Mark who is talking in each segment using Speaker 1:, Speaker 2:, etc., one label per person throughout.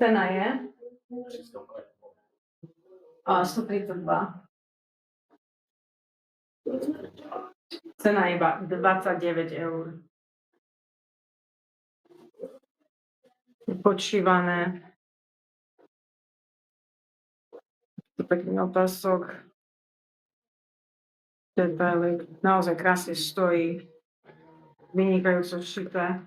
Speaker 1: Cena je 132. Cena je iba 29 eur. Podšívané. Pekný opasok. Detailik. Naozaj krásne stojí. Vynikajúco šité.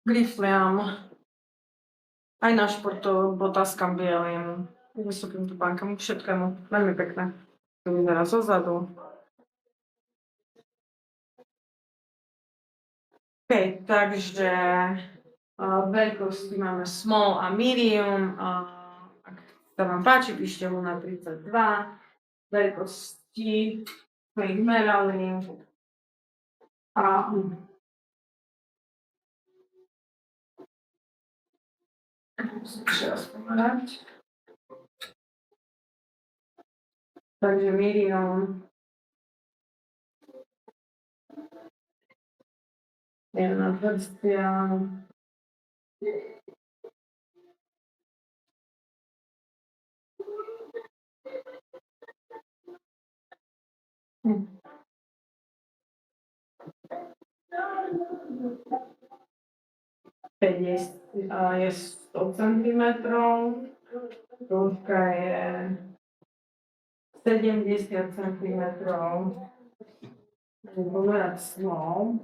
Speaker 1: Grifle mám aj na športovú, botaskám bielým, vysokým topánkam, všetkému. Veľmi pekné. To vyzerá zozadu. OK, takže veľkosti máme small a medium. Ak sa vám páči, píšte Luna 32. Veľkosti sme ich merali. A ešte raz povedať. Takže medium. Jedna vrstvia. Je 100 cm, dĺžka je 70 cm. Pomerať small.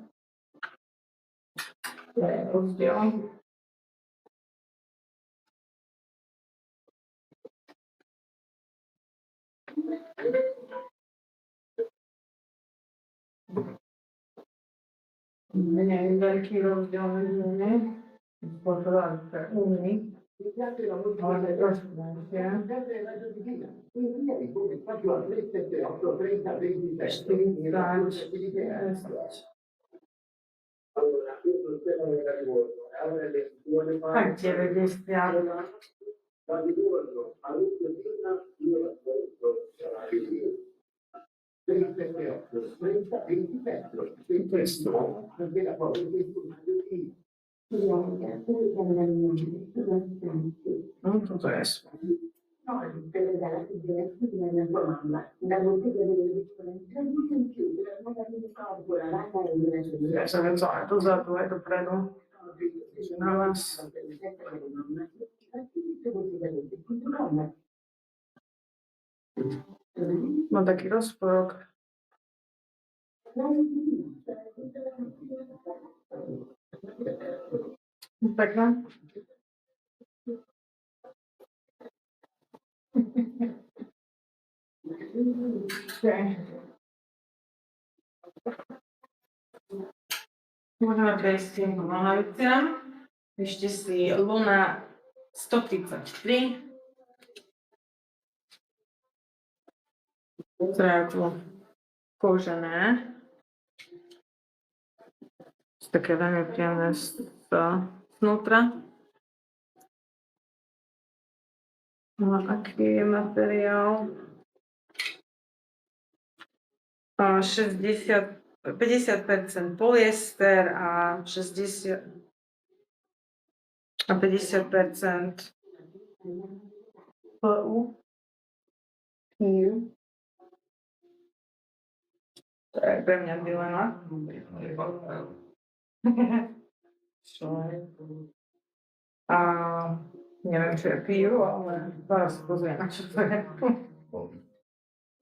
Speaker 1: To je rozdiel. Menej veľký rozdiel medzi nimi. Pozerám sa umí. Ale trošku menšie. 40. Tak 90. No, toto je. Ja sa viem, aj dozadu, aj dopredu. Na vás. Mám taký rozporok. Pekné. Okay. Môžeme prejsť s tým nohaviciam. Ešte si Luna 133. Zráku kožené. Také veľmi príjemné znútra. No, aký je materiál? 50% polyester a 50% PU. To je pre mňa dilema. A neviem, čo je PU, ale teraz pozriem, čo to je.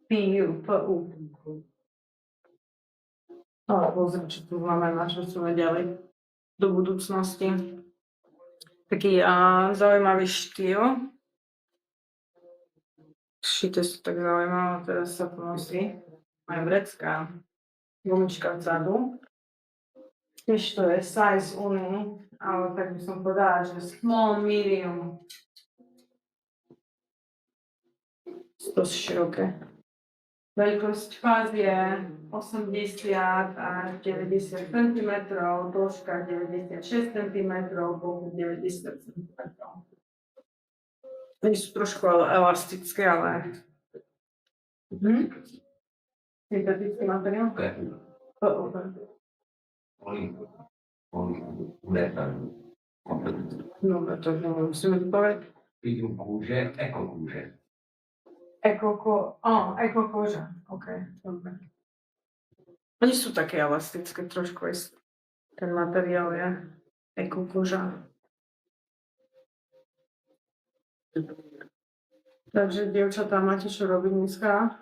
Speaker 1: PU. Ale pozriem, čo tu znamená, čo chceme ďalej do budúcnosti. Taký zaujímavý štýl. Šité sú tak zaujímavé, teraz sa to nosí. Aj vrecká gumička vzadu. Tiež to je size Uni, ale tak by som povedala, že small, medium. Dosť široké. Veľkosť fáz je 80 až 90 cm, dĺžka 96 cm, boku 90 cm. Oni sú trošku elastické, ale Syntetický materiál? Dobre, to musíme vypovedať.
Speaker 2: Kůže, ekokůže.
Speaker 1: Ekokoža. OK, dobre. Oni sú také elastické trošku, ten materiál je ekokoža. Takže, dievčatá, máte čo robiť dneska?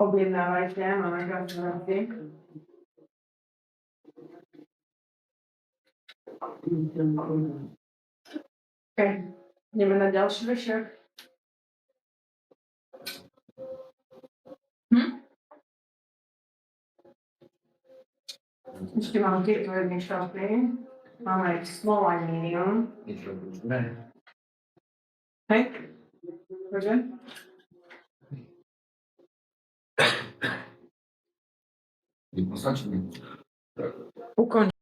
Speaker 1: Objednávajte, máme krásne veci. OK, ideme na ďalší večer. Ešte mám tieto jedné štáty. Máme small a medium. Hej? Takže?
Speaker 2: Jednoznačně.
Speaker 1: Ukonč.